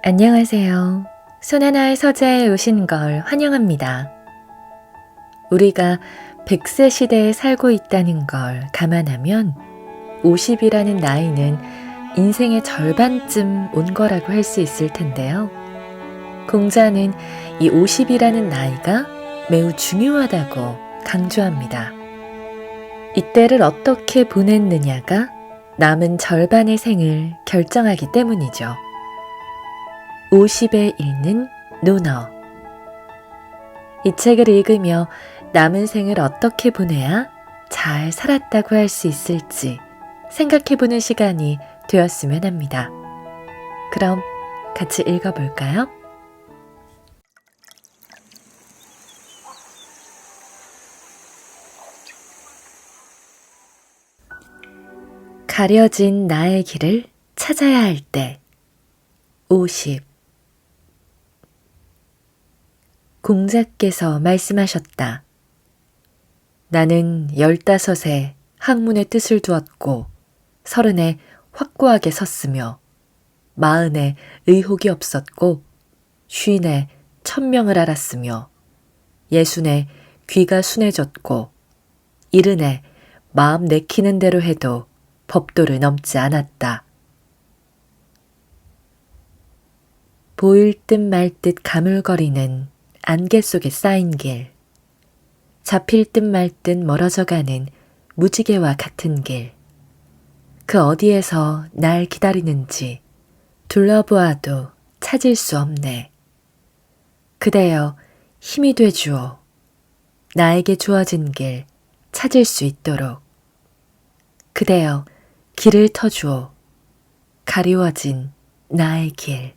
안녕하세요. 손하나의 서재에 오신 걸 환영합니다. 우리가 100세 시대에 살고 있다는 걸 감안하면 50이라는 나이는 인생의 절반쯤 온 거라고 할 수 있을 텐데요. 공자는 이 50이라는 나이가 매우 중요하다고 강조합니다. 이때를 어떻게 보냈느냐가 남은 절반의 생을 결정하기 때문이죠. 50에 읽는 논어. 이 책을 읽으며 남은 생을 어떻게 보내야 잘 살았다고 할 수 있을지 생각해보는 시간이 되었으면 합니다. 그럼 같이 읽어볼까요? 가려진 나의 길을 찾아야 할 때 50. 공자께서 말씀하셨다. 나는 15에 학문의 뜻을 두었고 30에 확고하게 섰으며 40에 의혹이 없었고 50에 천명을 알았으며 60에 귀가 순해졌고 70에 마음 내키는 대로 해도 법도를 넘지 않았다. 보일 듯 말 듯 가물거리는 안개 속에 쌓인 길, 잡힐 듯 말 듯 멀어져가는 무지개와 같은 길, 그 어디에서 날 기다리는지 둘러보아도 찾을 수 없네. 그대여 힘이 돼 주오. 나에게 주어진 길 찾을 수 있도록. 그대여 길을 터주오. 가리워진 나의 길.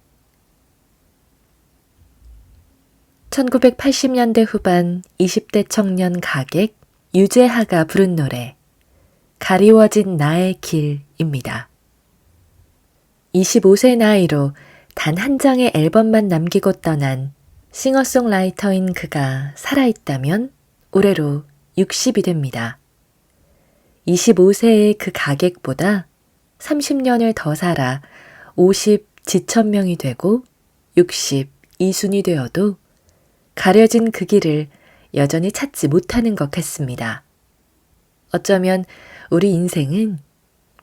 1980년대 후반 20대 청년 가객 유재하가 부른 노래 가리워진 나의 길입니다. 25세 나이로 단 한 장의 앨범만 남기고 떠난 싱어송라이터인 그가 살아있다면 올해로 60이 됩니다. 25세의 그 가객보다 30년을 더 살아 50 지천명이 되고 60 이순이 되어도 가려진 그 길을 여전히 찾지 못하는 것 같습니다. 어쩌면 우리 인생은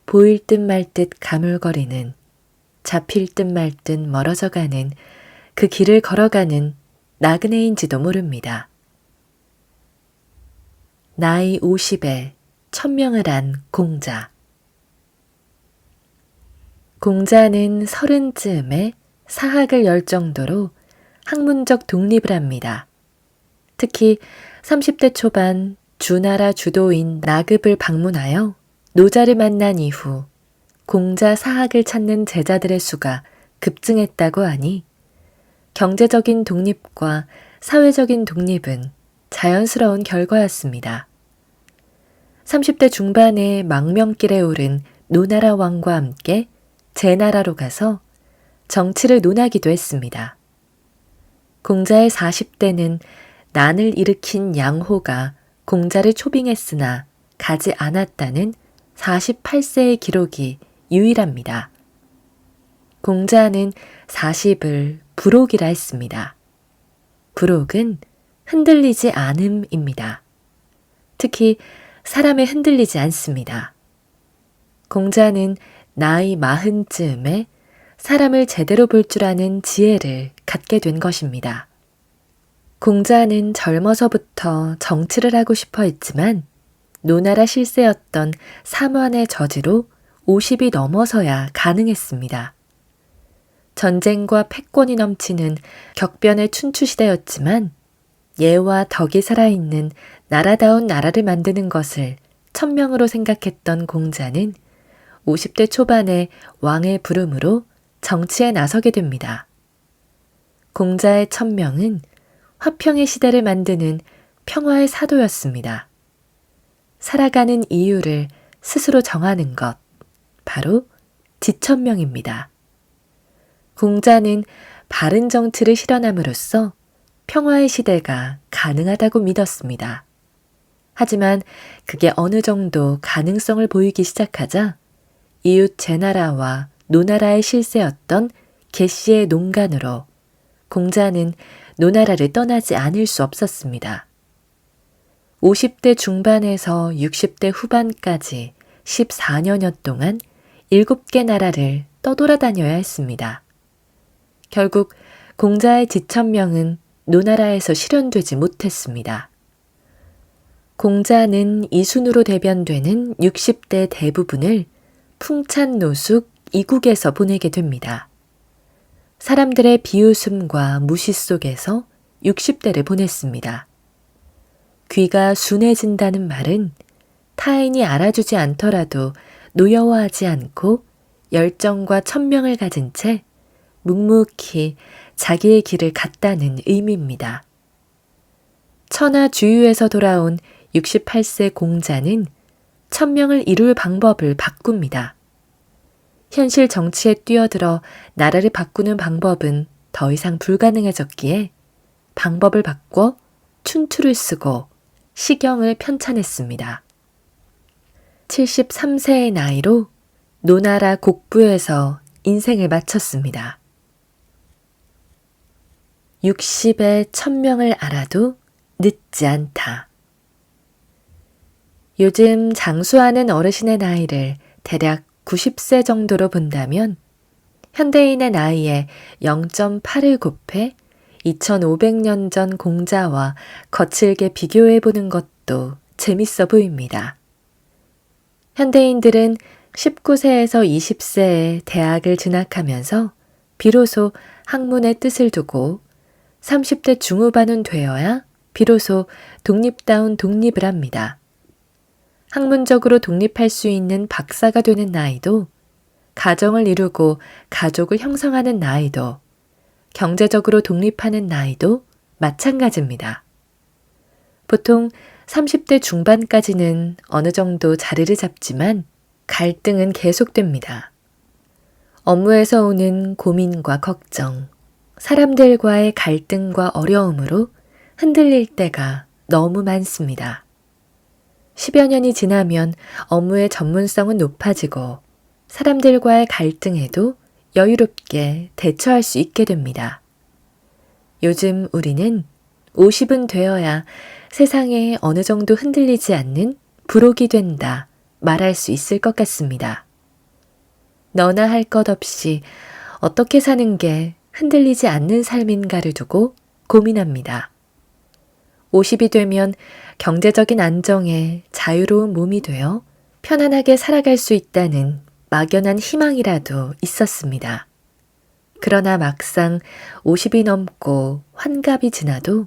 보일 듯 말 듯 가물거리는, 잡힐 듯 말 듯 멀어져가는 그 길을 걸어가는 나그네인지도 모릅니다. 나이 50에 천명을 한 공자. 공자는 30쯤에 사학을 열 정도로 학문적 독립을 합니다. 특히 30대 초반 주나라 주도인 나급을 방문하여 노자를 만난 이후 공자 사학을 찾는 제자들의 수가 급증했다고 하니 경제적인 독립과 사회적인 독립은 자연스러운 결과였습니다. 30대 중반에 망명길에 오른 노나라 왕과 함께 제나라로 가서 정치를 논하기도 했습니다. 공자의 40대는 난을 일으킨 양호가 공자를 초빙했으나 가지 않았다는 48세의 기록이 유일합니다. 공자는 40을 불옥이라 했습니다. 불옥은 흔들리지 않음입니다. 특히 사람에 흔들리지 않습니다. 공자는 나이 40쯤에 사람을 제대로 볼 줄 아는 지혜를 갖게 된 것입니다. 공자는 젊어서부터 정치를 하고 싶어 했지만 노나라 실세였던 삼환의 저지로 50이 넘어서야 가능했습니다. 전쟁과 패권이 넘치는 격변의 춘추시대였지만 예와 덕이 살아있는 나라다운 나라를 만드는 것을 천명으로 생각했던 공자는 50대 초반에 왕의 부름으로 정치에 나서게 됩니다. 공자의 천명은 화평의 시대를 만드는 평화의 사도였습니다. 살아가는 이유를 스스로 정하는 것, 바로 지천명입니다. 공자는 바른 정치를 실현함으로써 평화의 시대가 가능하다고 믿었습니다. 하지만 그게 어느 정도 가능성을 보이기 시작하자 이웃 제나라와 노나라의 실세였던 개씨의 농간으로 공자는 노나라를 떠나지 않을 수 없었습니다. 50대 중반에서 60대 후반까지 14년여 동안 7개 나라를 떠돌아다녀야 했습니다. 결국 공자의 지천명은 노나라에서 실현되지 못했습니다. 공자는 이순으로 대변되는 60대 대부분을 풍찬노숙 이국에서 보내게 됩니다. 사람들의 비웃음과 무시 속에서 60대를 보냈습니다. 귀가 순해진다는 말은 타인이 알아주지 않더라도 노여워하지 않고 열정과 천명을 가진 채 묵묵히 자기의 길을 갔다는 의미입니다. 천하주유에서 돌아온 68세 공자는 천명을 이룰 방법을 바꿉니다. 현실 정치에 뛰어들어 나라를 바꾸는 방법은 더 이상 불가능해졌기에 방법을 바꿔 춘추를 쓰고 시경을 편찬했습니다. 73세의 나이로 노나라 곡부에서 인생을 마쳤습니다. 60의 천명을 알아도 늦지 않다. 요즘 장수하는 어르신의 나이를 대략 90세 정도로 본다면 현대인의 나이에 0.8을 곱해 2500년 전 공자와 거칠게 비교해 보는 것도 재밌어 보입니다. 현대인들은 19세에서 20세에 대학을 진학하면서 비로소 학문의 뜻을 두고 30대 중후반은 되어야 비로소 독립다운 독립을 합니다. 학문적으로 독립할 수 있는 박사가 되는 나이도, 가정을 이루고 가족을 형성하는 나이도, 경제적으로 독립하는 나이도 마찬가지입니다. 보통 30대 중반까지는 어느 정도 자리를 잡지만 갈등은 계속됩니다. 업무에서 오는 고민과 걱정, 사람들과의 갈등과 어려움으로 흔들릴 때가 너무 많습니다. 10여 년이 지나면 업무의 전문성은 높아지고 사람들과의 갈등에도 여유롭게 대처할 수 있게 됩니다. 요즘 우리는 50은 되어야 세상에 어느 정도 흔들리지 않는 불혹이 된다 말할 수 있을 것 같습니다. 너나 할 것 없이 어떻게 사는 게 흔들리지 않는 삶인가를 두고 고민합니다. 50이 되면 경제적인 안정에 자유로운 몸이 되어 편안하게 살아갈 수 있다는 막연한 희망이라도 있었습니다. 그러나 막상 50이 넘고 환갑이 지나도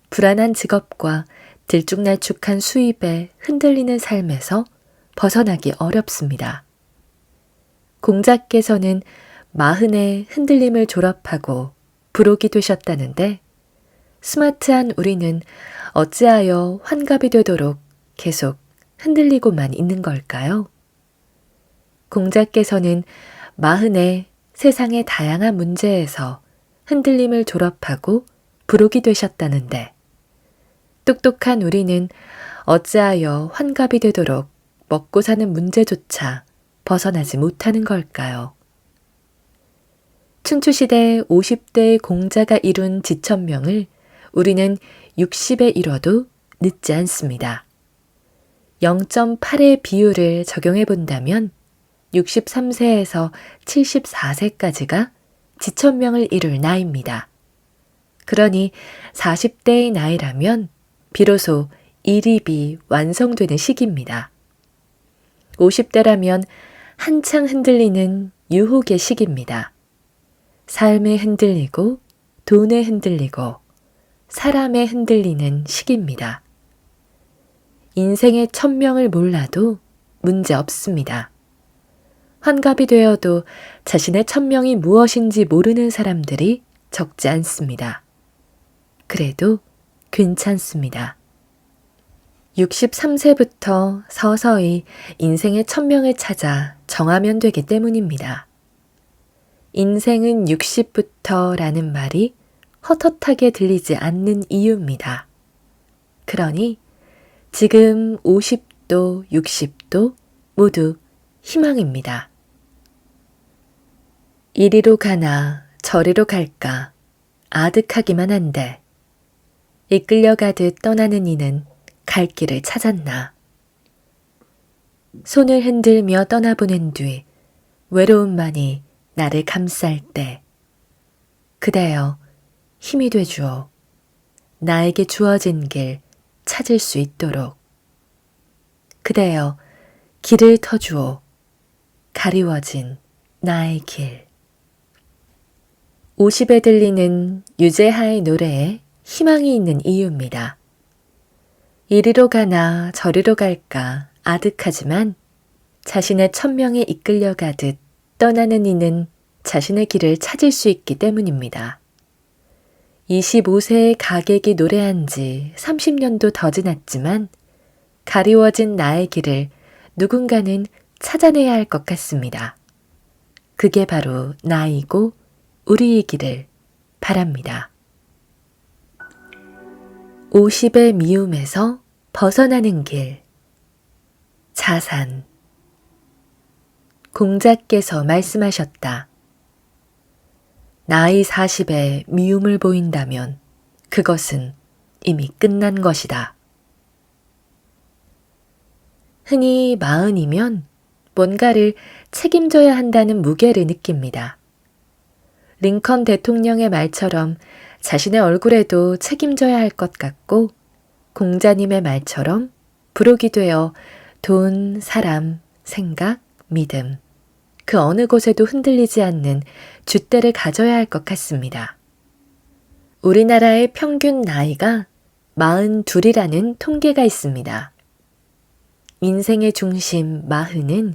불안한 직업과 들쭉날쭉한 수입에 흔들리는 삶에서 벗어나기 어렵습니다. 공자께서는 40의 흔들림을 졸업하고 부록이 되셨다는데 스마트한 우리는 어찌하여 환갑이 되도록 계속 흔들리고만 있는 걸까요? 공자께서는 40의 세상의 다양한 문제에서 흔들림을 졸업하고 부록이 되셨다는데 똑똑한 우리는 어찌하여 환갑이 되도록 먹고 사는 문제조차 벗어나지 못하는 걸까요? 춘추시대 50대의 공자가 이룬 지천명을 우리는 60에 이뤄도 늦지 않습니다. 0.8의 비율을 적용해 본다면 63세에서 74세까지가 지천명을 이룰 나이입니다. 그러니 40대의 나이라면 비로소 일입이 완성되는 시기입니다. 50대라면 한창 흔들리는 유혹의 시기입니다. 삶에 흔들리고 돈에 흔들리고 사람에 흔들리는 시기입니다. 인생의 천명을 몰라도 문제 없습니다. 환갑이 되어도 자신의 천명이 무엇인지 모르는 사람들이 적지 않습니다. 그래도 괜찮습니다. 63세부터 서서히 인생의 천명을 찾아 정하면 되기 때문입니다. 인생은 60부터 라는 말이 헛헛하게 들리지 않는 이유입니다. 그러니 지금 50도, 60도 모두 희망입니다. 이리로 가나 저리로 갈까 아득하기만 한데 이끌려가듯 떠나는 이는 갈 길을 찾았나. 손을 흔들며 떠나보낸 뒤 외로움만이 나를 감쌀 때 그대여 힘이 되주오. 나에게 주어진 길 찾을 수 있도록. 그대여 길을 터주오. 가리워진 나의 길. 50에 들리는 유재하의 노래에 희망이 있는 이유입니다. 이리로 가나 저리로 갈까 아득하지만 자신의 천명에 이끌려가듯 떠나는 이는 자신의 길을 찾을 수 있기 때문입니다. 25세의 가객이 노래한 지 30년도 더 지났지만 가리워진 나의 길을 누군가는 찾아내야 할 것 같습니다. 그게 바로 나이고 우리이기를 바랍니다. 50의 미움에서 벗어나는 길. 자산. 공자께서 말씀하셨다. 나이 40에 미움을 보인다면 그것은 이미 끝난 것이다. 흔히 40이면 뭔가를 책임져야 한다는 무게를 느낍니다. 링컨 대통령의 말처럼 자신의 얼굴에도 책임져야 할 것 같고 공자님의 말처럼 부록이 되어 돈, 사람, 생각, 믿음 그 어느 곳에도 흔들리지 않는 줏대를 가져야 할 것 같습니다. 우리나라의 평균 나이가 42이라는 통계가 있습니다. 인생의 중심 40은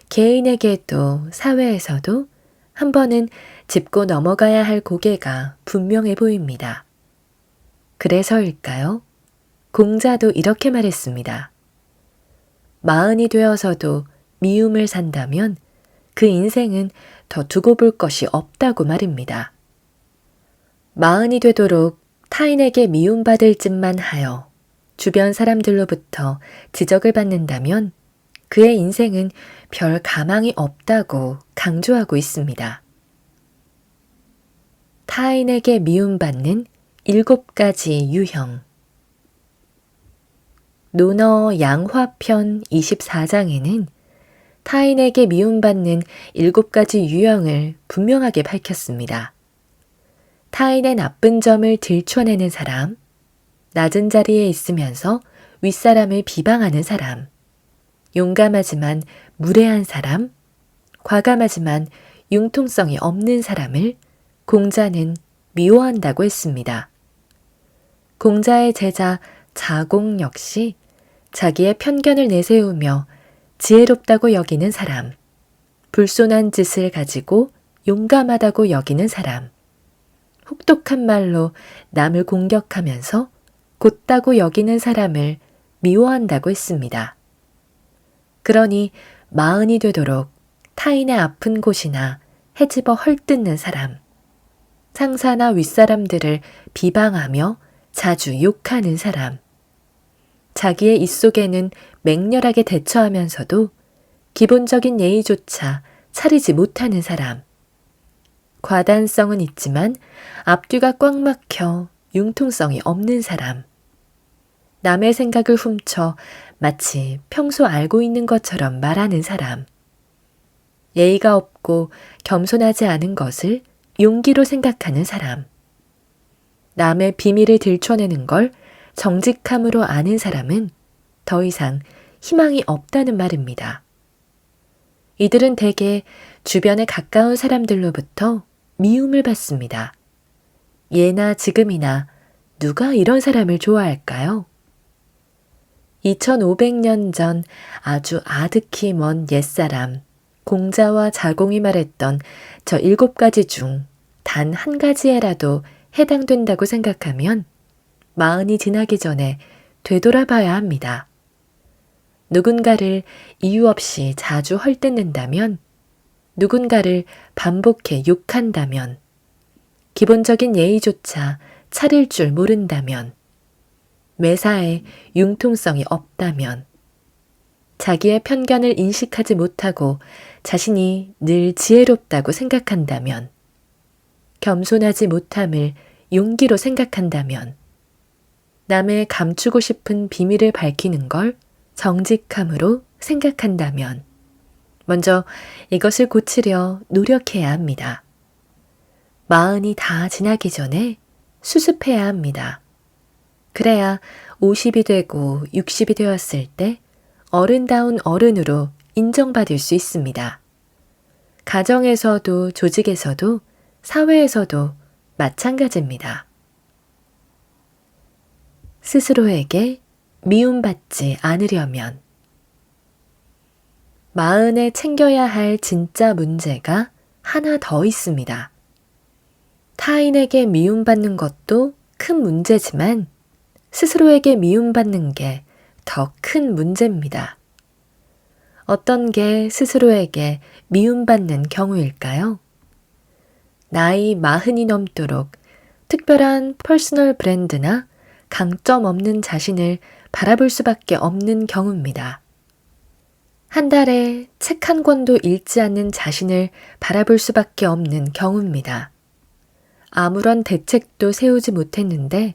개인에게도 사회에서도 한 번은 짚고 넘어가야 할 고개가 분명해 보입니다. 그래서일까요? 공자도 이렇게 말했습니다. 40이 되어서도 미움을 산다면 그 인생은 더 두고 볼 것이 없다고 말입니다. 40이 되도록 타인에게 미움받을 짓만 하여 주변 사람들로부터 지적을 받는다면 그의 인생은 별 가망이 없다고 강조하고 있습니다. 타인에게 미움받는 7가지 유형. 논어 양화편 24장에는 타인에게 미움받는 7가지 유형을 분명하게 밝혔습니다. 타인의 나쁜 점을 들춰내는 사람, 낮은 자리에 있으면서 윗사람을 비방하는 사람, 용감하지만 무례한 사람, 과감하지만 융통성이 없는 사람을 공자는 미워한다고 했습니다. 공자의 제자 자공 역시 자기의 편견을 내세우며 지혜롭다고 여기는 사람, 불손한 짓을 가지고 용감하다고 여기는 사람, 혹독한 말로 남을 공격하면서 곧다고 여기는 사람을 미워한다고 했습니다. 그러니 40이 되도록 타인의 아픈 곳이나 헤집어 헐뜯는 사람, 상사나 윗사람들을 비방하며 자주 욕하는 사람, 자기의 입속에는 맹렬하게 대처하면서도 기본적인 예의조차 차리지 못하는 사람, 과단성은 있지만 앞뒤가 꽉 막혀 융통성이 없는 사람, 남의 생각을 훔쳐 마치 평소 알고 있는 것처럼 말하는 사람, 예의가 없고 겸손하지 않은 것을 용기로 생각하는 사람, 남의 비밀을 들춰내는 걸 정직함으로 아는 사람은 더 이상 희망이 없다는 말입니다. 이들은 대개 주변에 가까운 사람들로부터 미움을 받습니다. 예나 지금이나 누가 이런 사람을 좋아할까요? 2500년 전 아주 아득히 먼 옛사람 공자와 자공이 말했던 저 7가지 중 단 한 가지에라도 해당된다고 생각하면 40이 지나기 전에 되돌아봐야 합니다. 누군가를 이유 없이 자주 헐뜯는다면, 누군가를 반복해 욕한다면, 기본적인 예의조차 차릴 줄 모른다면, 매사에 융통성이 없다면, 자기의 편견을 인식하지 못하고 자신이 늘 지혜롭다고 생각한다면, 겸손하지 못함을 용기로 생각한다면, 남의 감추고 싶은 비밀을 밝히는 걸 정직함으로 생각한다면, 먼저 이것을 고치려 노력해야 합니다. 40이 다 지나기 전에 수습해야 합니다. 그래야 50이 되고 60이 되었을 때 어른다운 어른으로 인정받을 수 있습니다. 가정에서도 조직에서도 사회에서도 마찬가지입니다. 스스로에게 미움받지 않으려면 40에 챙겨야 할 진짜 문제가 하나 더 있습니다. 타인에게 미움받는 것도 큰 문제지만 스스로에게 미움받는 게 더 큰 문제입니다. 어떤 게 스스로에게 미움받는 경우일까요? 나이 40이 넘도록 특별한 퍼스널 브랜드나 강점 없는 자신을 바라볼 수밖에 없는 경우입니다. 한 달에 책 한 권도 읽지 않는 자신을 바라볼 수밖에 없는 경우입니다. 아무런 대책도 세우지 못했는데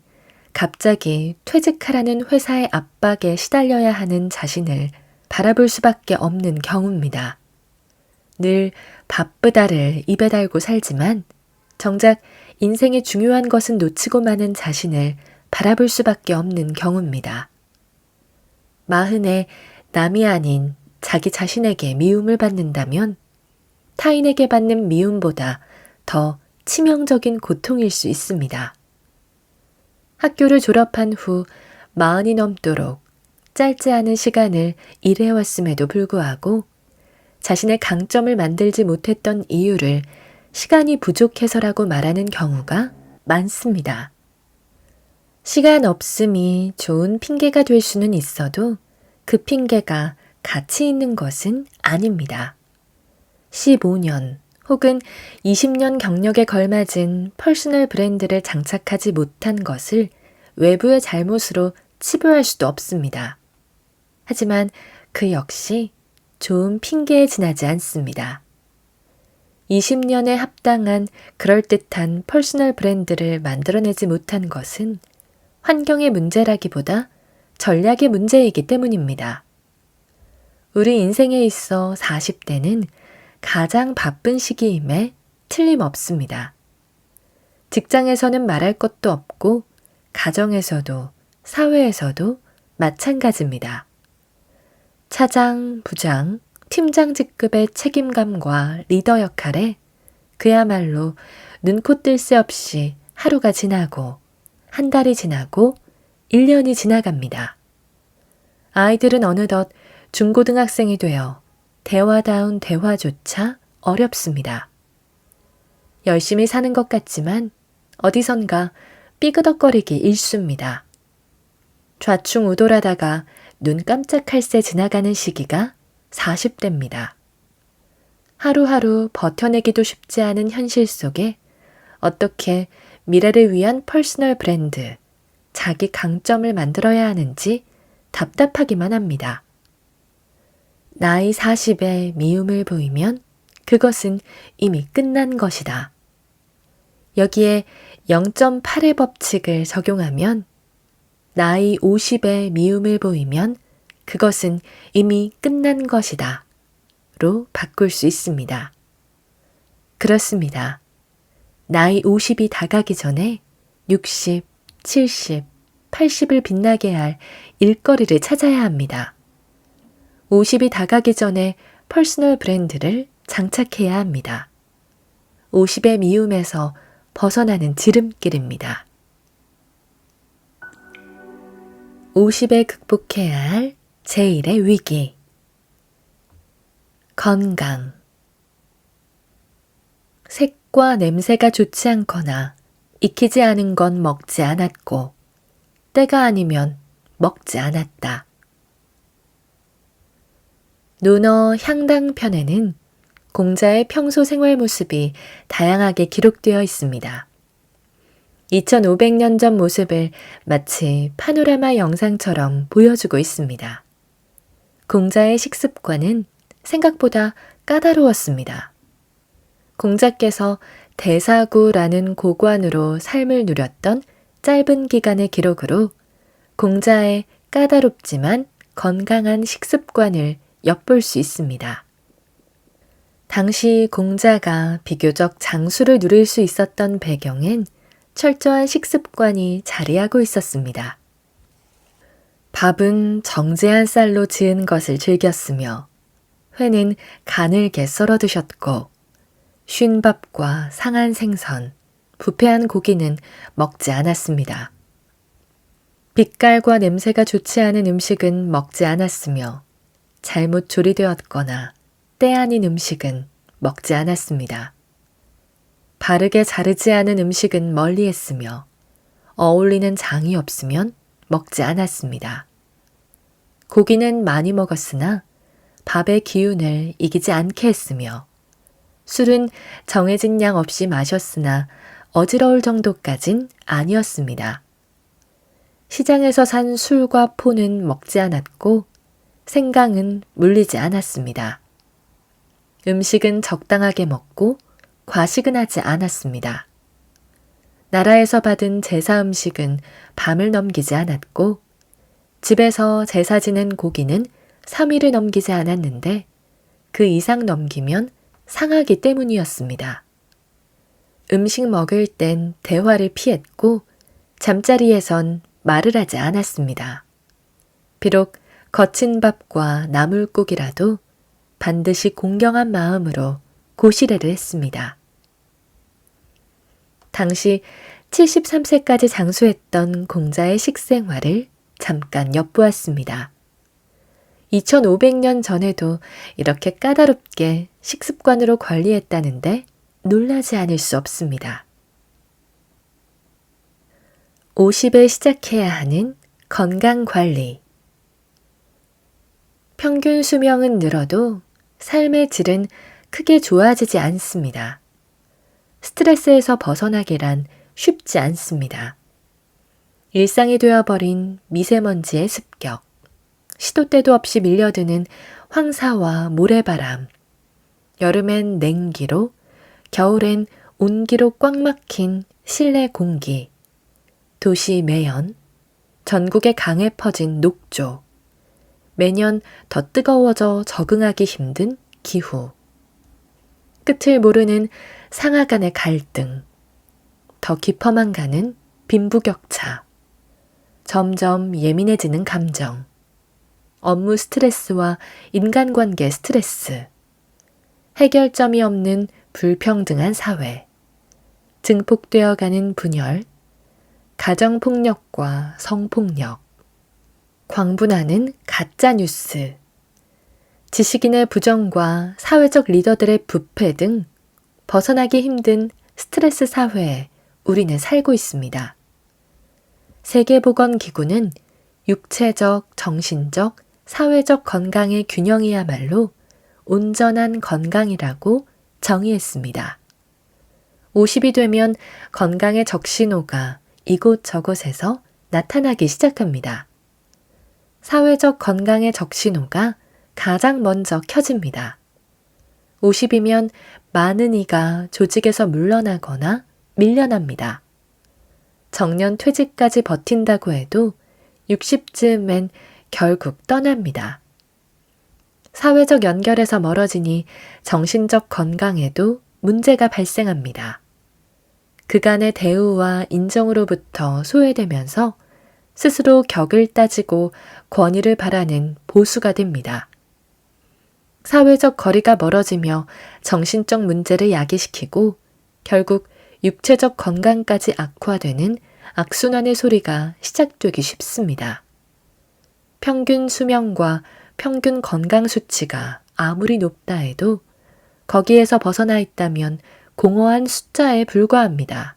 갑자기 퇴직하라는 회사의 압박에 시달려야 하는 자신을 바라볼 수밖에 없는 경우입니다. 늘 바쁘다를 입에 달고 살지만 정작 인생의 중요한 것은 놓치고 마는 자신을 바라볼 수밖에 없는 경우입니다. 40에 남이 아닌 자기 자신에게 미움을 받는다면 타인에게 받는 미움보다 더 치명적인 고통일 수 있습니다. 학교를 졸업한 후 40이 넘도록 짧지 않은 시간을 일해왔음에도 불구하고 자신의 강점을 만들지 못했던 이유를 시간이 부족해서라고 말하는 경우가 많습니다. 시간 없음이 좋은 핑계가 될 수는 있어도 그 핑계가 가치 있는 것은 아닙니다. 15년 혹은 20년 경력에 걸맞은 퍼스널 브랜드를 장착하지 못한 것을 외부의 잘못으로 치부할 수도 없습니다. 하지만 그 역시 좋은 핑계에 지나지 않습니다. 20년에 합당한 그럴듯한 퍼스널 브랜드를 만들어내지 못한 것은 환경의 문제라기보다 전략의 문제이기 때문입니다. 우리 인생에 있어 40대는 가장 바쁜 시기임에 틀림없습니다. 직장에서는 말할 것도 없고 가정에서도 사회에서도 마찬가지입니다. 차장, 부장, 팀장 직급의 책임감과 리더 역할에 그야말로 눈코 뜰 새 없이 하루가 지나고 한 달이 지나고 1년이 지나갑니다. 아이들은 어느덧 중고등학생이 되어 대화다운 대화조차 어렵습니다. 열심히 사는 것 같지만 어디선가 삐그덕거리기 일쑤입니다. 좌충우돌하다가 눈 깜짝할 새 지나가는 시기가 40대입니다. 하루하루 버텨내기도 쉽지 않은 현실 속에 어떻게 미래를 위한 퍼스널 브랜드, 자기 강점을 만들어야 하는지 답답하기만 합니다. 나이 40에 미움을 보이면 그것은 이미 끝난 것이다. 여기에 0.8의 법칙을 적용하면 나이 50에 미움을 보이면 그것은 이미 끝난 것이다. 로 바꿀 수 있습니다. 그렇습니다. 나이 50이 다가기 전에 60, 70, 80을 빛나게 할 일거리를 찾아야 합니다. 50이 다가기 전에 퍼스널 브랜드를 장착해야 합니다. 50의 미움에서 벗어나는 지름길입니다. 50에 극복해야 할 제1의 위기. 건강. 색과 냄새가 좋지 않거나 익히지 않은 건 먹지 않았고 때가 아니면 먹지 않았다. 논어 향당편에는 공자의 평소 생활 모습이 다양하게 기록되어 있습니다. 2500년 전 모습을 마치 파노라마 영상처럼 보여주고 있습니다. 공자의 식습관은 생각보다 까다로웠습니다. 공자께서 대사구라는 고관으로 삶을 누렸던 짧은 기간의 기록으로 공자의 까다롭지만 건강한 식습관을 엿볼 수 있습니다. 당시 공자가 비교적 장수를 누릴 수 있었던 배경엔 철저한 식습관이 자리하고 있었습니다. 밥은 정제한 쌀로 지은 것을 즐겼으며 회는 가늘게 썰어 드셨고 쉰 밥과 상한 생선, 부패한 고기는 먹지 않았습니다. 빛깔과 냄새가 좋지 않은 음식은 먹지 않았으며 잘못 조리되었거나 때 아닌 음식은 먹지 않았습니다. 바르게 자르지 않은 음식은 멀리했으며 어울리는 장이 없으면 먹지 않았습니다. 고기는 많이 먹었으나 밥의 기운을 이기지 않게 했으며 술은 정해진 양 없이 마셨으나 어지러울 정도까진 아니었습니다. 시장에서 산 술과 포는 먹지 않았고 생강은 물리지 않았습니다. 음식은 적당하게 먹고 과식은 하지 않았습니다. 나라에서 받은 제사 음식은 밤을 넘기지 않았고 집에서 제사 지낸 고기는 3일을 넘기지 않았는데 그 이상 넘기면 상하기 때문이었습니다. 음식 먹을 땐 대화를 피했고 잠자리에선 말을 하지 않았습니다. 비록 거친 밥과 나물국이라도 반드시 공경한 마음으로 고시래를 했습니다. 당시 73세까지 장수했던 공자의 식생활을 잠깐 엿보았습니다. 2500년 전에도 이렇게 까다롭게 식습관으로 관리했다는데 놀라지 않을 수 없습니다. 50에 시작해야 하는 건강관리. 평균 수명은 늘어도 삶의 질은 크게 좋아지지 않습니다. 스트레스에서 벗어나기란 쉽지 않습니다. 일상이 되어버린 미세먼지의 습격, 시도 때도 없이 밀려드는 황사와 모래바람, 여름엔 냉기로, 겨울엔 온기로 꽉 막힌 실내 공기, 도시 매연, 전국에 강에 퍼진 녹조, 매년 더 뜨거워져 적응하기 힘든 기후, 끝을 모르는 상하 간의 갈등, 더 깊어만 가는 빈부격차, 점점 예민해지는 감정, 업무 스트레스와 인간관계 스트레스, 해결점이 없는 불평등한 사회, 증폭되어가는 분열, 가정폭력과 성폭력, 광분하는 가짜뉴스, 지식인의 부정과 사회적 리더들의 부패 등 벗어나기 힘든 스트레스 사회에 우리는 살고 있습니다. 세계보건기구는 육체적, 정신적, 사회적 건강의 균형이야말로 온전한 건강이라고 정의했습니다. 50이 되면 건강의 적신호가 이곳저곳에서 나타나기 시작합니다. 사회적 건강의 적신호가 가장 먼저 켜집니다. 50이면 많은 이가 조직에서 물러나거나 밀려납니다. 정년 퇴직까지 버틴다고 해도 60쯤엔 결국 떠납니다. 사회적 연결에서 멀어지니 정신적 건강에도 문제가 발생합니다. 그간의 대우와 인정으로부터 소외되면서 스스로 격을 따지고 권위를 바라는 보수가 됩니다. 사회적 거리가 멀어지며 정신적 문제를 야기시키고 결국 육체적 건강까지 악화되는 악순환의 소리가 시작되기 쉽습니다. 평균 수명과 평균 건강 수치가 아무리 높다 해도 거기에서 벗어나 있다면 공허한 숫자에 불과합니다.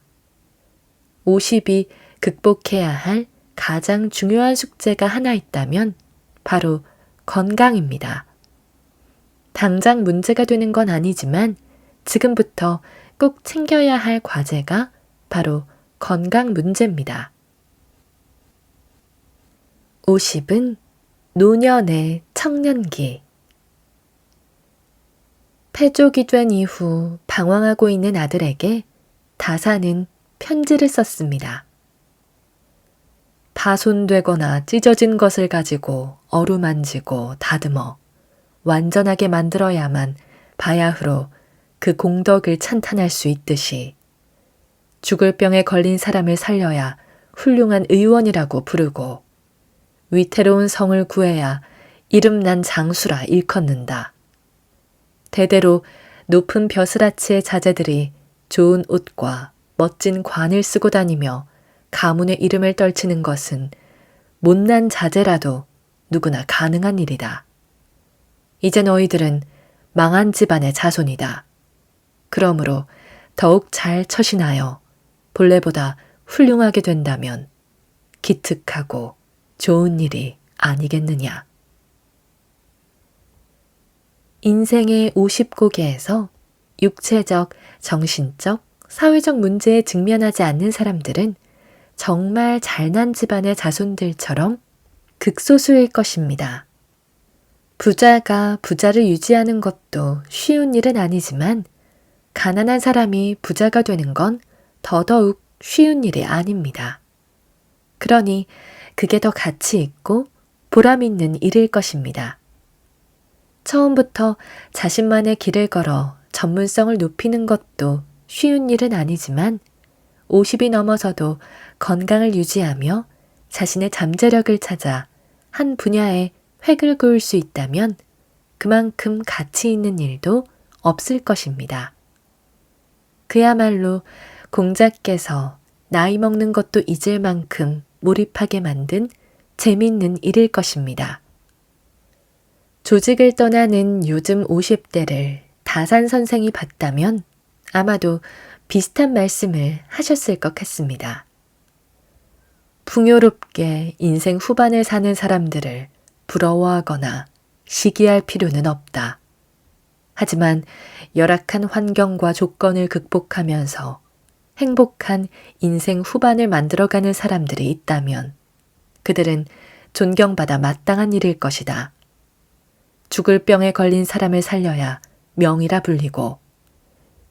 50이 극복해야 할 가장 중요한 숙제가 하나 있다면 바로 건강입니다. 당장 문제가 되는 건 아니지만 지금부터 꼭 챙겨야 할 과제가 바로 건강 문제입니다. 50은 노년의 청년기. 패족이 된 이후 방황하고 있는 아들에게 다사는 편지를 썼습니다. 파손되거나 찢어진 것을 가지고 어루만지고 다듬어 완전하게 만들어야만 바야흐로 그 공덕을 찬탄할 수 있듯이 죽을 병에 걸린 사람을 살려야 훌륭한 의원이라고 부르고 위태로운 성을 구해야 이름난 장수라 일컫는다. 대대로 높은 벼슬아치의 자제들이 좋은 옷과 멋진 관을 쓰고 다니며 가문의 이름을 떨치는 것은 못난 자제라도 누구나 가능한 일이다. 이제 너희들은 망한 집안의 자손이다. 그러므로 더욱 잘 처신하여 본래보다 훌륭하게 된다면 기특하고 좋은 일이 아니겠느냐. 인생의 50고개에서 육체적, 정신적, 사회적 문제에 직면하지 않는 사람들은 정말 잘난 집안의 자손들처럼 극소수일 것입니다. 부자가 부자를 유지하는 것도 쉬운 일은 아니지만 가난한 사람이 부자가 되는 건 더더욱 쉬운 일이 아닙니다. 그러니 그게 더 가치 있고 보람 있는 일일 것입니다. 처음부터 자신만의 길을 걸어 전문성을 높이는 것도 쉬운 일은 아니지만 50이 넘어서도 건강을 유지하며 자신의 잠재력을 찾아 한 분야에 획을 그을 수 있다면 그만큼 가치 있는 일도 없을 것입니다. 그야말로 공자께서 나이 먹는 것도 잊을 만큼 몰입하게 만든 재미있는 일일 것입니다. 조직을 떠나는 요즘 50대를 다산 선생이 봤다면 아마도 비슷한 말씀을 하셨을 것 같습니다. 풍요롭게 인생 후반을 사는 사람들을 부러워하거나 시기할 필요는 없다. 하지만 열악한 환경과 조건을 극복하면서 행복한 인생 후반을 만들어가는 사람들이 있다면 그들은 존경받아 마땅한 일일 것이다. 죽을 병에 걸린 사람을 살려야 명이라 불리고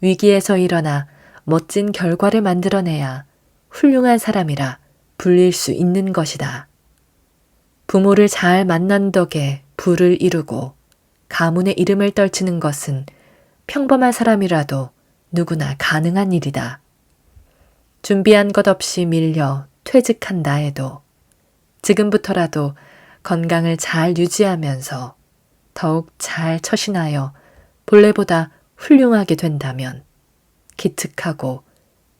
위기에서 일어나 멋진 결과를 만들어내야 훌륭한 사람이라 불릴 수 있는 것이다. 부모를 잘 만난 덕에 부를 이루고 가문의 이름을 떨치는 것은 평범한 사람이라도 누구나 가능한 일이다. 준비한 것 없이 밀려 퇴직한다 해도 지금부터라도 건강을 잘 유지하면서 더욱 잘 처신하여 본래보다 훌륭하게 된다면 기특하고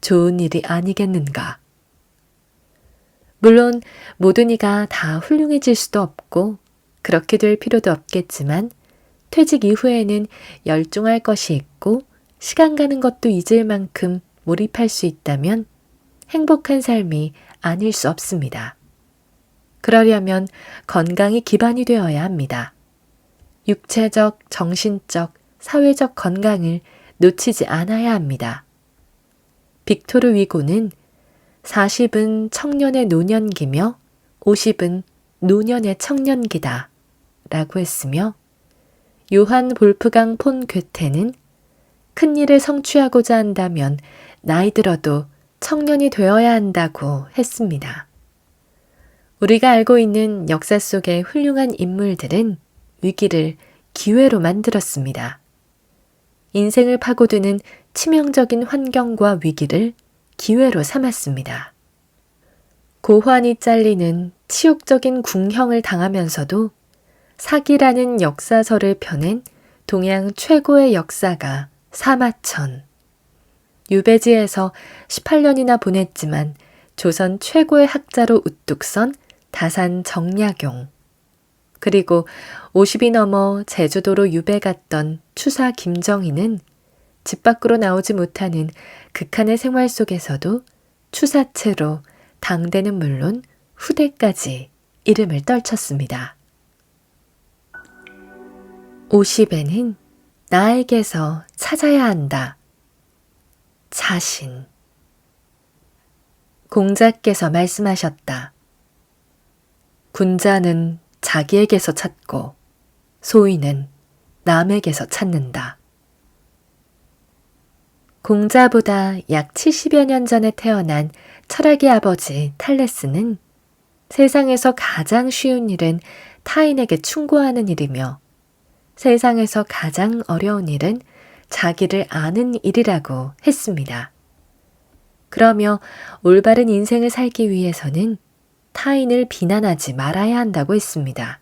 좋은 일이 아니겠는가. 물론 모든 이가 다 훌륭해질 수도 없고 그렇게 될 필요도 없겠지만 퇴직 이후에는 열중할 것이 있고 시간 가는 것도 잊을 만큼 몰입할 수 있다면 행복한 삶이 아닐 수 없습니다. 그러려면 건강이 기반이 되어야 합니다. 육체적, 정신적, 사회적 건강을 놓치지 않아야 합니다. 빅토르 위고는 40은 청년의 노년기며 50은 노년의 청년기다 라고 했으며 요한 볼프강 폰 괴테는 큰 일을 성취하고자 한다면 나이 들어도 청년이 되어야 한다고 했습니다. 우리가 알고 있는 역사 속의 훌륭한 인물들은 위기를 기회로 만들었습니다. 인생을 파고드는 치명적인 환경과 위기를 기회로 삼았습니다. 고환이 잘리는 치욕적인 궁형을 당하면서도 사기라는 역사서를 펴낸 동양 최고의 역사가 사마천. 유배지에서 18년이나 보냈지만 조선 최고의 학자로 우뚝 선 다산 정약용. 그리고 50이 넘어 제주도로 유배 갔던 추사 김정희는 집 밖으로 나오지 못하는 극한의 생활 속에서도 추사체로 당대는 물론 후대까지 이름을 떨쳤습니다. 50에는 나에게서 찾아야 한다. 자신. 공자께서 말씀하셨다. 군자는 자기에게서 찾고 소위는 남에게서 찾는다. 공자보다 약 70여 년 전에 태어난 철학의 아버지 탈레스는 세상에서 가장 쉬운 일은 타인에게 충고하는 일이며 세상에서 가장 어려운 일은 자기를 아는 일이라고 했습니다. 그러며 올바른 인생을 살기 위해서는 타인을 비난하지 말아야 한다고 했습니다.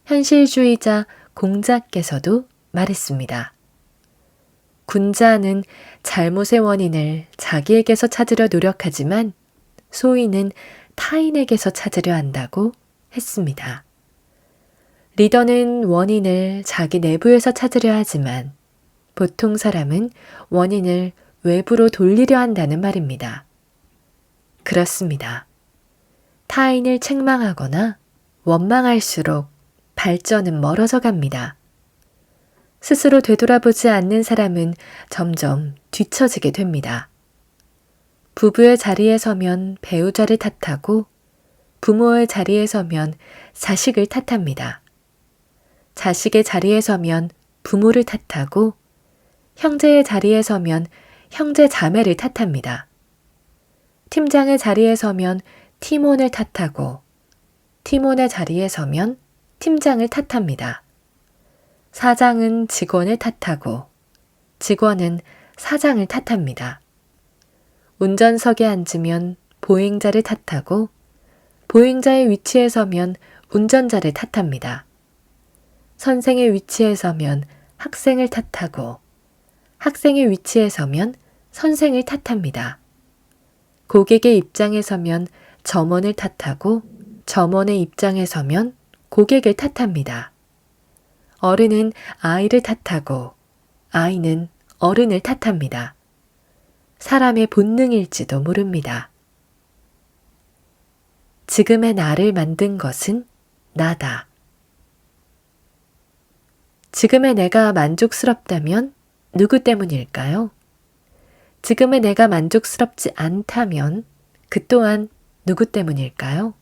현실주의자 공자께서도 말했습니다. 군자는 잘못의 원인을 자기에게서 찾으려 노력하지만 소위는 타인에게서 찾으려 한다고 했습니다. 리더는 원인을 자기 내부에서 찾으려 하지만 보통 사람은 원인을 외부로 돌리려 한다는 말입니다. 그렇습니다. 타인을 책망하거나 원망할수록 발전은 멀어져 갑니다. 스스로 되돌아보지 않는 사람은 점점 뒤처지게 됩니다. 부부의 자리에 서면 배우자를 탓하고 부모의 자리에 서면 자식을 탓합니다. 자식의 자리에 서면 부모를 탓하고 형제의 자리에 서면 형제 자매를 탓합니다. 팀장의 자리에 서면 팀원을 탓하고 팀원의 자리에 서면 팀장을 탓합니다. 사장은 직원을 탓하고 직원은 사장을 탓합니다. 운전석에 앉으면 보행자를 탓하고 보행자의 위치에 서면 운전자를 탓합니다. 선생의 위치에 서면 학생을 탓하고 학생의 위치에 서면 선생을 탓합니다. 고객의 입장에 서면 점원을 탓하고 점원의 입장에 서면 고객을 탓합니다. 어른은 아이를 탓하고 아이는 어른을 탓합니다. 사람의 본능일지도 모릅니다. 지금의 나를 만든 것은 나다. 지금의 내가 만족스럽다면 누구 때문일까요? 지금의 내가 만족스럽지 않다면 그 또한 누구 때문일까요?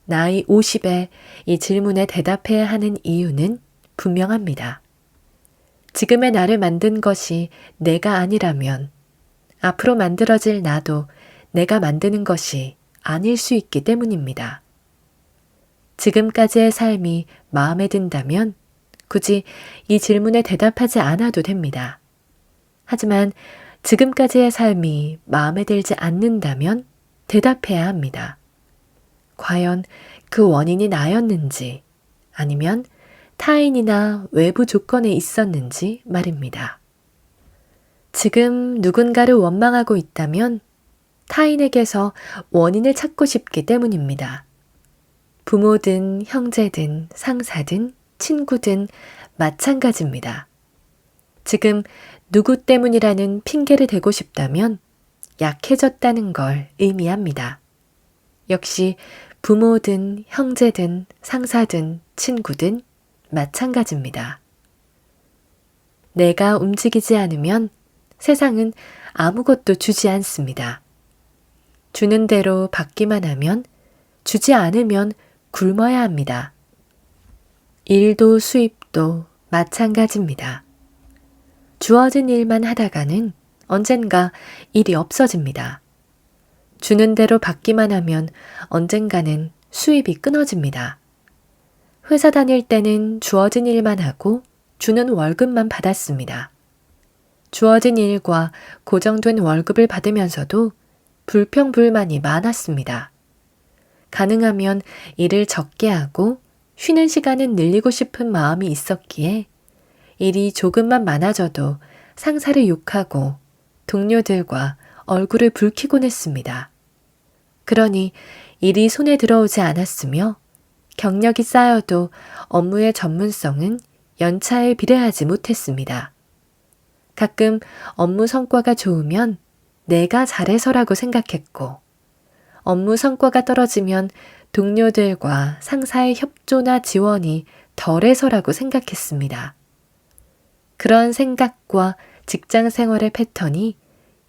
나이 50에 이 질문에 대답해야 하는 이유는 분명합니다. 지금의 나를 만든 것이 내가 아니라면 앞으로 만들어질 나도 내가 만드는 것이 아닐 수 있기 때문입니다. 지금까지의 삶이 마음에 든다면 굳이 이 질문에 대답하지 않아도 됩니다. 하지만 지금까지의 삶이 마음에 들지 않는다면 대답해야 합니다. 과연 그 원인이 나였는지 아니면 타인이나 외부 조건에 있었는지 말입니다. 지금 누군가를 원망하고 있다면 타인에게서 원인을 찾고 싶기 때문입니다. 부모든 형제든 상사든 친구든 마찬가지입니다. 지금 누구 때문이라는 핑계를 대고 싶다면 약해졌다는 걸 의미합니다. 역시 부모든 형제든 상사든 친구든 마찬가지입니다. 내가 움직이지 않으면 세상은 아무것도 주지 않습니다. 주는 대로 받기만 하면 주지 않으면 굶어야 합니다. 일도 수입도 마찬가지입니다. 주어진 일만 하다가는 언젠가 일이 없어집니다. 주는 대로 받기만 하면 언젠가는 수입이 끊어집니다. 회사 다닐 때는 주어진 일만 하고 주는 월급만 받았습니다. 주어진 일과 고정된 월급을 받으면서도 불평불만이 많았습니다. 가능하면 일을 적게 하고 쉬는 시간은 늘리고 싶은 마음이 있었기에 일이 조금만 많아져도 상사를 욕하고 동료들과 얼굴을 붉히곤 했습니다. 그러니 일이 손에 들어오지 않았으며 경력이 쌓여도 업무의 전문성은 연차에 비례하지 못했습니다. 가끔 업무 성과가 좋으면 내가 잘해서라고 생각했고 업무 성과가 떨어지면 동료들과 상사의 협조나 지원이 덜해서라고 생각했습니다. 그런 생각과 직장 생활의 패턴이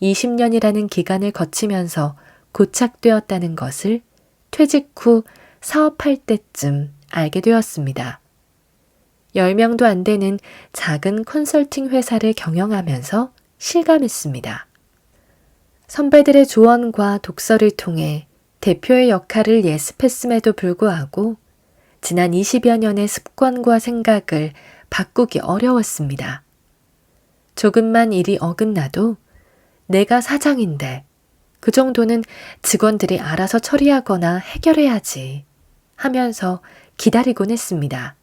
20년이라는 기간을 거치면서 고착되었다는 것을 퇴직 후 사업할 때쯤 알게 되었습니다. 10명도 안 되는 작은 컨설팅 회사를 경영하면서 실감했습니다. 선배들의 조언과 독서를 통해 대표의 역할을 예습했음에도 불구하고 지난 20여 년의 습관과 생각을 바꾸기 어려웠습니다. 조금만 일이 어긋나도 내가 사장인데 그 정도는 직원들이 알아서 처리하거나 해결해야지 하면서 기다리곤 했습니다.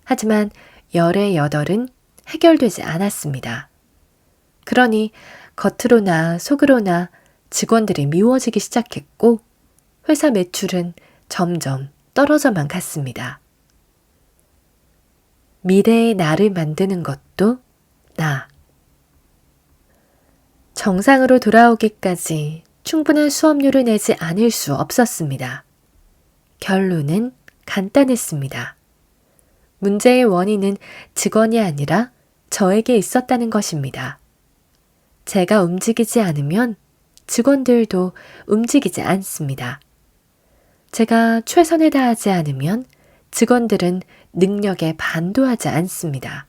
하지만 열의 여덟은 해결되지 않았습니다. 그러니 겉으로나 속으로나 직원들이 미워지기 시작했고 회사 매출은 점점 떨어져만 갔습니다. 미래의 나를 만드는 것도 나. 정상으로 돌아오기까지 충분한 수업료를 내지 않을 수 없었습니다. 결론은 간단했습니다. 문제의 원인은 직원이 아니라 저에게 있었다는 것입니다. 제가 움직이지 않으면 직원들도 움직이지 않습니다. 제가 최선을 다하지 않으면 직원들은 능력에 반도하지 않습니다.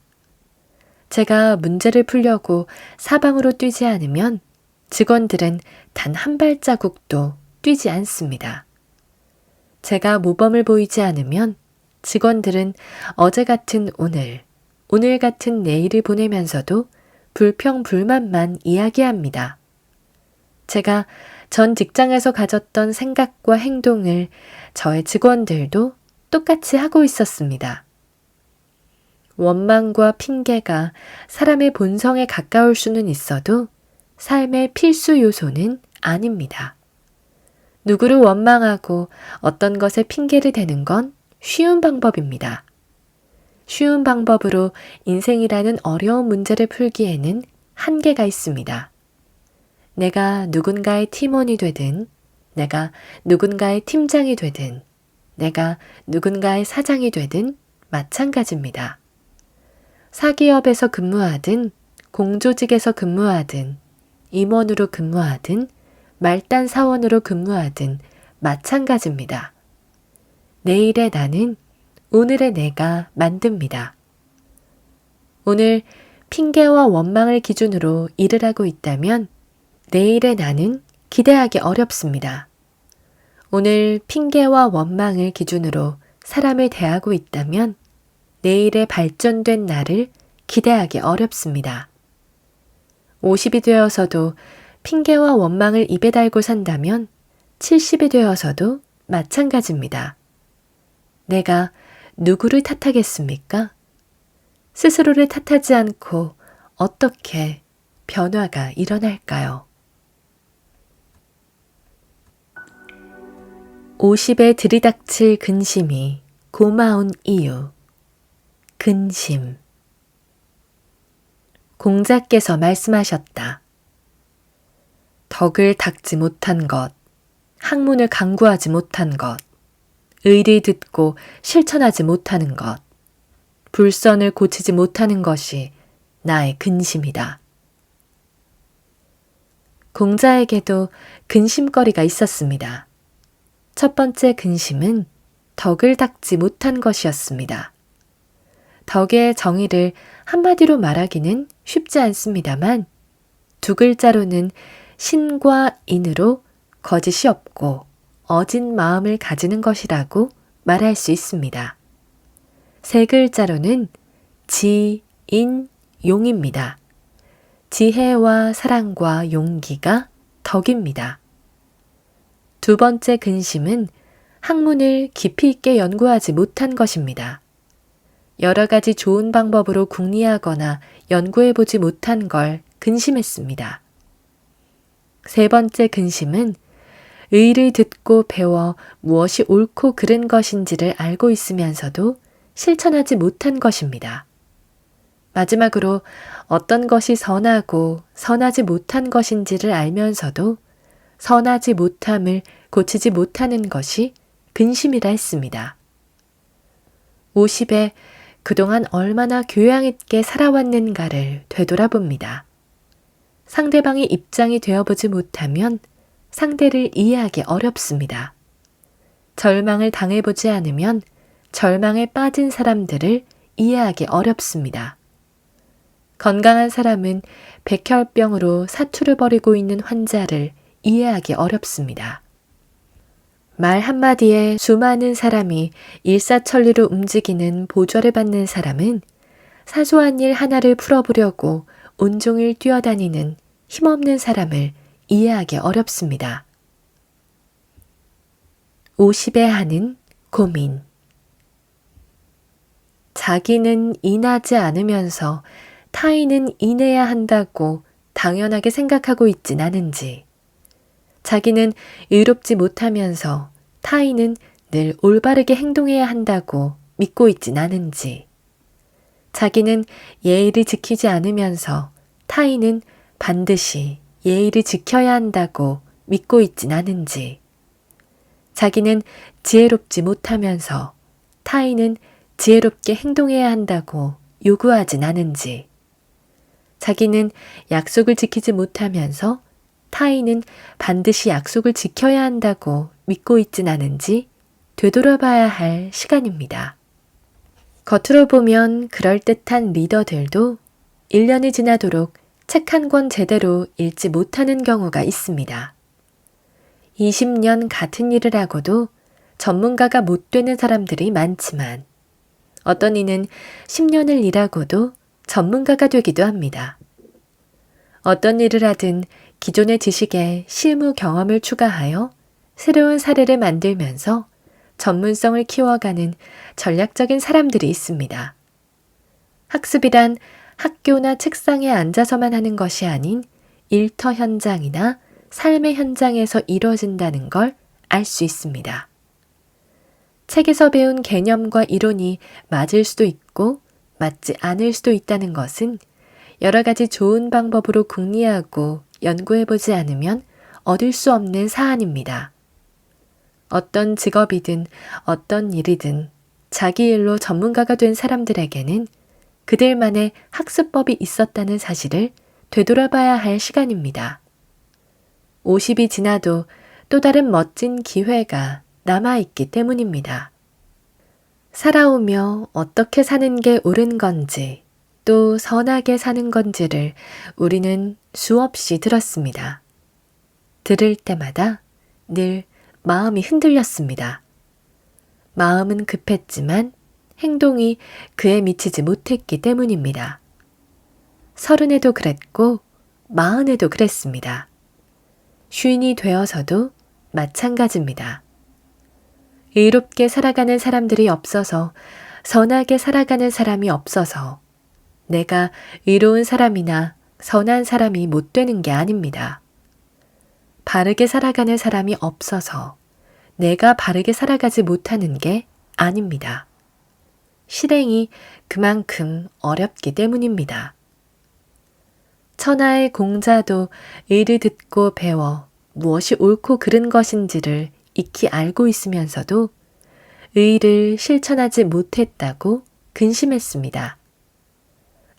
제가 문제를 풀려고 사방으로 뛰지 않으면 직원들은 단 한 발자국도 뛰지 않습니다. 제가 모범을 보이지 않으면 직원들은 어제 같은 오늘, 오늘 같은 내일을 보내면서도 불평불만만 이야기합니다. 제가 전 직장에서 가졌던 생각과 행동을 저의 직원들도 똑같이 하고 있었습니다. 원망과 핑계가 사람의 본성에 가까울 수는 있어도 삶의 필수 요소는 아닙니다. 누구를 원망하고 어떤 것에 핑계를 대는 건 쉬운 방법입니다. 쉬운 방법으로 인생이라는 어려운 문제를 풀기에는 한계가 있습니다. 내가 누군가의 팀원이 되든, 내가 누군가의 팀장이 되든, 내가 누군가의 사장이 되든 마찬가지입니다. 사기업에서 근무하든, 공조직에서 근무하든, 임원으로 근무하든, 말단 사원으로 근무하든 마찬가지입니다. 내일의 나는 오늘의 내가 만듭니다. 오늘 핑계와 원망을 기준으로 일을 하고 있다면 내일의 나는 기대하기 어렵습니다. 오늘 핑계와 원망을 기준으로 사람을 대하고 있다면 내일의 발전된 나를 기대하기 어렵습니다. 50이 되어서도 핑계와 원망을 입에 달고 산다면 70이 되어서도 마찬가지입니다. 내가 누구를 탓하겠습니까? 스스로를 탓하지 않고 어떻게 변화가 일어날까요? 50에 들이닥칠 근심이 고마운 이유. 근심. 공자께서 말씀하셨다. 덕을 닦지 못한 것, 학문을 강구하지 못한 것, 의를 듣고 실천하지 못하는 것, 불선을 고치지 못하는 것이 나의 근심이다. 공자에게도 근심거리가 있었습니다. 첫 번째 근심은 덕을 닦지 못한 것이었습니다. 덕의 정의를 한마디로 말하기는 쉽지 않습니다만 두 글자로는 신과 인으로 거짓이 없고 어진 마음을 가지는 것이라고 말할 수 있습니다. 세 글자로는 지, 인, 용입니다. 지혜와 사랑과 용기가 덕입니다. 두 번째 근심은 학문을 깊이 있게 연구하지 못한 것입니다. 여러 가지 좋은 방법으로 궁리하거나 연구해보지 못한 걸 근심했습니다. 세 번째 근심은 의를 듣고 배워 무엇이 옳고 그른 것인지를 알고 있으면서도 실천하지 못한 것입니다. 마지막으로 어떤 것이 선하고 선하지 못한 것인지를 알면서도 선하지 못함을 고치지 못하는 것이 근심이라 했습니다. 50에 그동안 얼마나 교양 있게 살아왔는가를 되돌아봅니다. 상대방의 입장이 되어보지 못하면 상대를 이해하기 어렵습니다. 절망을 당해보지 않으면 절망에 빠진 사람들을 이해하기 어렵습니다. 건강한 사람은 백혈병으로 사투를 벌이고 있는 환자를 이해하기 어렵습니다. 말 한마디에 수많은 사람이 일사천리로 움직이는 보좌를 받는 사람은 사소한 일 하나를 풀어보려고 온종일 뛰어다니는 힘없는 사람을 이해하기 어렵습니다. 50에 하는 고민. 자기는 인하지 않으면서 타인은 인해야 한다고 당연하게 생각하고 있진 않은지, 자기는 의롭지 못하면서 타인은 늘 올바르게 행동해야 한다고 믿고 있진 않은지, 자기는 예의를 지키지 않으면서 타인은 반드시 예의를 지켜야 한다고 믿고 있진 않은지, 자기는 지혜롭지 못하면서 타인은 지혜롭게 행동해야 한다고 요구하진 않은지, 자기는 약속을 지키지 못하면서 타인은 반드시 약속을 지켜야 한다고 믿고 있진 않은지 되돌아봐야 할 시간입니다. 겉으로 보면 그럴듯한 리더들도 1년이 지나도록 책 한 권 제대로 읽지 못하는 경우가 있습니다. 20년 같은 일을 하고도 전문가가 못 되는 사람들이 많지만 어떤 이는 10년을 일하고도 전문가가 되기도 합니다. 어떤 일을 하든 기존의 지식에 실무 경험을 추가하여 새로운 사례를 만들면서 전문성을 키워가는 전략적인 사람들이 있습니다. 학습이란 학교나 책상에 앉아서만 하는 것이 아닌 일터 현장이나 삶의 현장에서 이루어진다는 걸 알 수 있습니다. 책에서 배운 개념과 이론이 맞을 수도 있고 맞지 않을 수도 있다는 것은 여러 가지 좋은 방법으로 궁리하고 연구해보지 않으면 얻을 수 없는 사안입니다. 어떤 직업이든 어떤 일이든 자기 일로 전문가가 된 사람들에게는 그들만의 학습법이 있었다는 사실을 되돌아봐야 할 시간입니다. 50이 지나도 또 다른 멋진 기회가 남아있기 때문입니다. 살아오며 어떻게 사는 게 옳은 건지 또 선하게 사는 건지를 우리는 수없이 들었습니다. 들을 때마다 늘 마음이 흔들렸습니다. 마음은 급했지만 행동이 그에 미치지 못했기 때문입니다. 30에도 그랬고 40에도 그랬습니다. 쉰이 되어서도 마찬가지입니다. 의롭게 살아가는 사람들이 없어서, 선하게 살아가는 사람이 없어서 내가 의로운 사람이나 선한 사람이 못 되는 게 아닙니다. 바르게 살아가는 사람이 없어서 내가 바르게 살아가지 못하는 게 아닙니다. 실행이 그만큼 어렵기 때문입니다. 천하의 공자도 의를 듣고 배워 무엇이 옳고 그른 것인지를 익히 알고 있으면서도 의를 실천하지 못했다고 근심했습니다.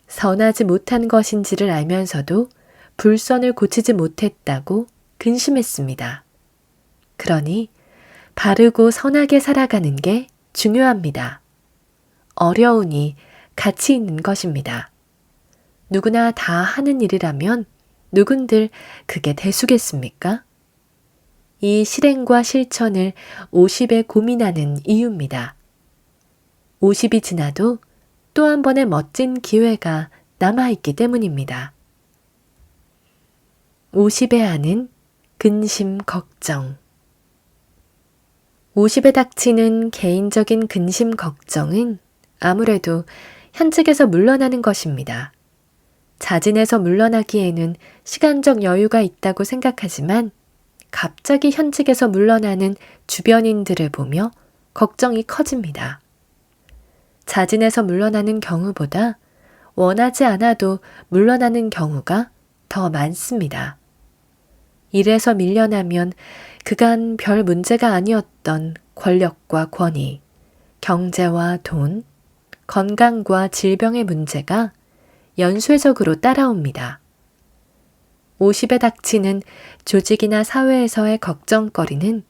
선하지 못한 것인지를 알면서도 불선을 고치지 못했다고 근심했습니다. 그러니 바르고 선하게 살아가는 게 중요합니다. 어려우니 가치 있는 것입니다. 누구나 다 하는 일이라면 누군들 그게 대수겠습니까? 이 실행과 실천을 50에 고민하는 이유입니다. 50이 지나도 또 한 번의 멋진 기회가 남아있기 때문입니다. 50에 하는 근심 걱정. 50에 닥치는 개인적인 근심 걱정은 아무래도 현직에서 물러나는 것입니다. 자진해서 물러나기에는 시간적 여유가 있다고 생각하지만 갑자기 현직에서 물러나는 주변인들을 보며 걱정이 커집니다. 자진해서 물러나는 경우보다 원하지 않아도 물러나는 경우가 더 많습니다. 일에서 밀려나면 그간 별 문제가 아니었던 권력과 권위, 경제와 돈, 건강과 질병의 문제가 연쇄적으로 따라옵니다. 50에 닥치는 조직이나 사회에서의 걱정거리는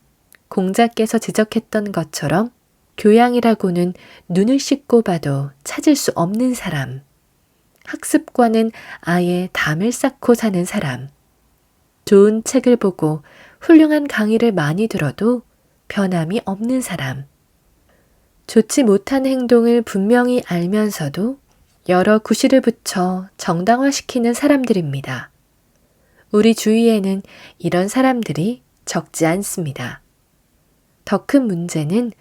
공자께서 지적했던 것처럼 교양이라고는 눈을 씻고 봐도 찾을 수 없는 사람, 학습과는 아예 담을 쌓고 사는 사람, 좋은 책을 보고 훌륭한 강의를 많이 들어도 변함이 없는 사람, 좋지 못한 행동을 분명히 알면서도 여러 구실을 붙여 정당화시키는 사람들입니다. 우리 주위에는 이런 사람들이 적지 않습니다. 더 큰 문제는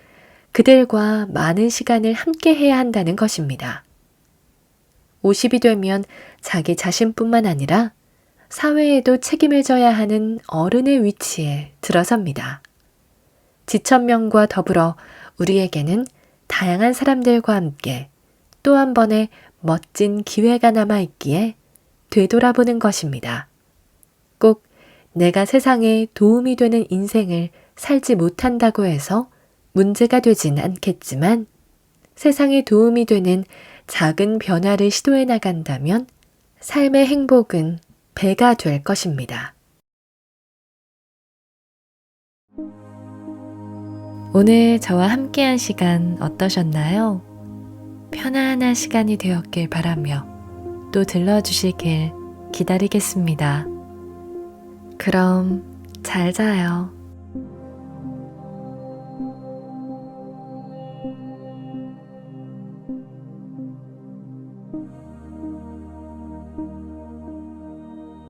그들과 많은 시간을 함께 해야 한다는 것입니다. 50이 되면 자기 자신뿐만 아니라 사회에도 책임을 져야 하는 어른의 위치에 들어섭니다. 지천명과 더불어 우리에게는 다양한 사람들과 함께 또 한 번의 멋진 기회가 남아있기에 되돌아보는 것입니다. 꼭 내가 세상에 도움이 되는 인생을 살지 못한다고 해서 문제가 되진 않겠지만 세상에 도움이 되는 작은 변화를 시도해 나간다면 삶의 행복은 배가 될 것입니다. 오늘 저와 함께한 시간 어떠셨나요? 편안한 시간이 되었길 바라며 또 들러주시길 기다리겠습니다. 그럼 잘 자요.